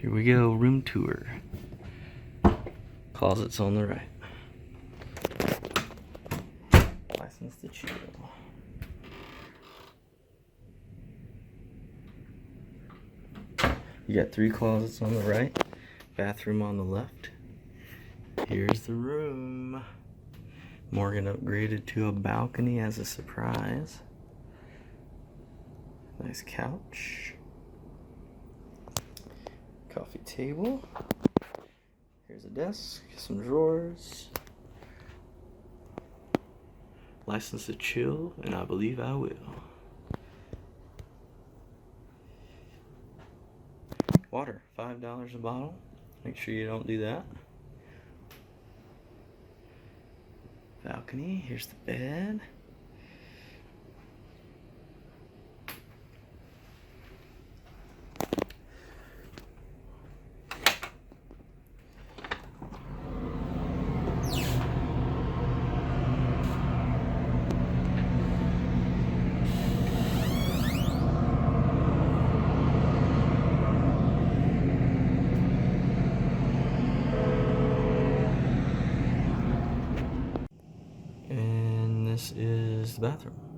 Here we go, room tour. Closets on the right. License to chill. You got 3 closets on the right, bathroom on the left. Here's the room. Morgan upgraded to a balcony as a surprise. Nice couch. Coffee table. Here's a desk, some drawers. License to chill, and I believe I will. Water, $5 a bottle. Make sure you don't do that. Balcony, here's the bed. And this is the bathroom.